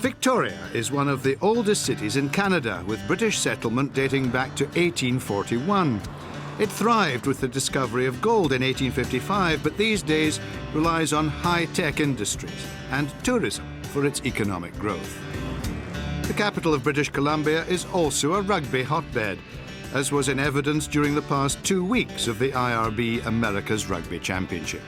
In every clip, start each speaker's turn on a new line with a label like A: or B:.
A: Victoria is one of the oldest cities in Canada, with British settlement dating back to 1841. It thrived with the discovery of gold in 1855, but these days relies on high-tech industries and tourism for its economic growth. The capital of British Columbia is also a rugby hotbed, as was in evidence during the past 2 weeks of the IRB Americas Rugby Championship.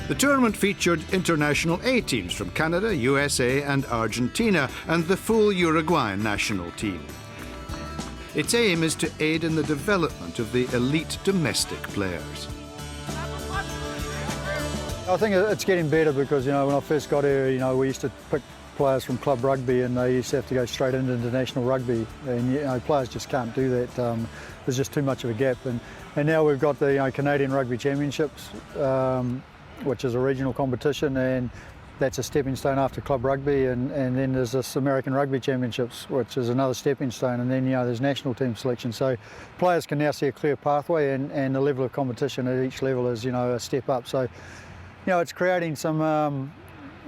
A: The tournament featured international A teams from Canada, USA and Argentina, and the full Uruguayan national team. Its aim is to aid in the development of the elite domestic players.
B: I think it's getting better because, when I first got here, we used to pick players from club rugby and they used to have to go straight into international rugby, and players just can't do that. There's just too much of a gap, and now we've got the Canadian Rugby Championships, which is a regional competition, and that's a stepping stone after club rugby, and then there's this American Rugby Championships, which is another stepping stone, and then there's national team selection. So players can now see a clear pathway, and the level of competition at each level is a step up. So it's creating some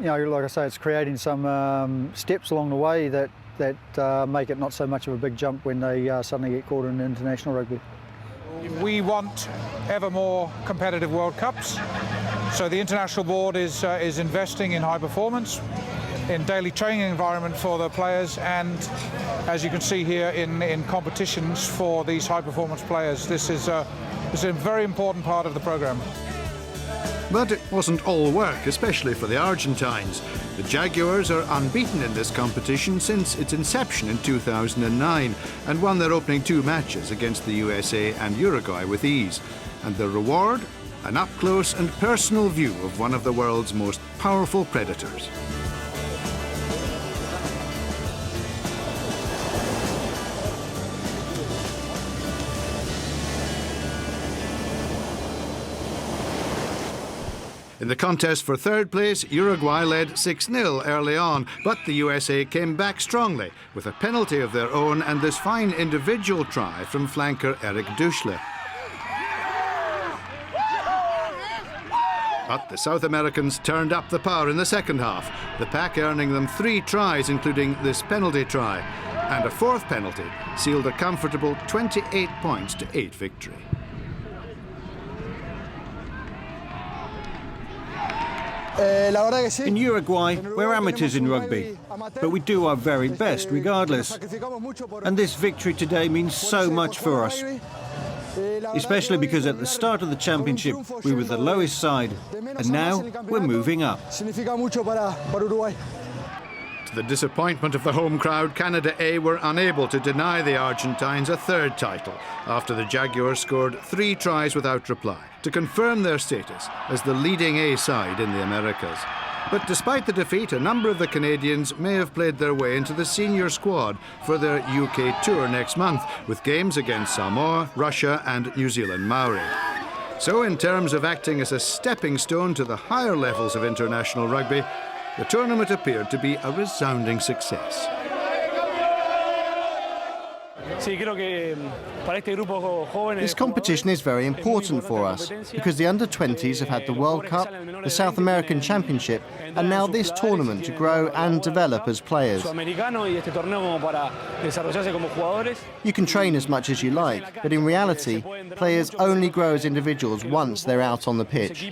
B: like I say, it's creating some steps along the way that make it not so much of a big jump when they suddenly get called in international rugby.
C: We want ever more competitive World Cups, so the International Board is investing in high performance, in daily training environment for the players, and as you can see here, in competitions for these high performance players. This is a very important part of the programme.
A: But it wasn't all work, especially for the Argentines. The Jaguars are unbeaten in this competition since its inception in 2009 and won their opening 2 matches against the USA and Uruguay with ease. And the reward? An up-close and personal view of one of the world's most powerful predators. In the contest for third place, Uruguay led 6-0 early on, but the USA came back strongly with a penalty of their own and this fine individual try from flanker Eric Duschle. But the South Americans turned up the power in the second half, the pack earning them 3 tries, including this penalty try, and a 4th penalty sealed a comfortable 28 points to 8 victory.
D: In Uruguay, we're amateurs in rugby, but we do our very best regardless. And this victory today means so much for us, especially because at the start of the championship we were the lowest side, and now we're moving up.
A: To the disappointment of the home crowd, Canada A were unable to deny the Argentines a 3rd title after the Jaguars scored 3 tries without reply to confirm their status as the leading A side in the Americas. But despite the defeat, a number of the Canadians may have played their way into the senior squad for their UK tour next month, with games against Samoa, Russia and New Zealand Maori. So in terms of acting as a stepping stone to the higher levels of international rugby, the tournament appeared to be a resounding success.
E: This competition is very important for us because the under-20s have had the World Cup, the South American Championship, and now this tournament to grow and develop as players. You can train as much as you like, but in reality, players only grow as individuals once they're out on the pitch.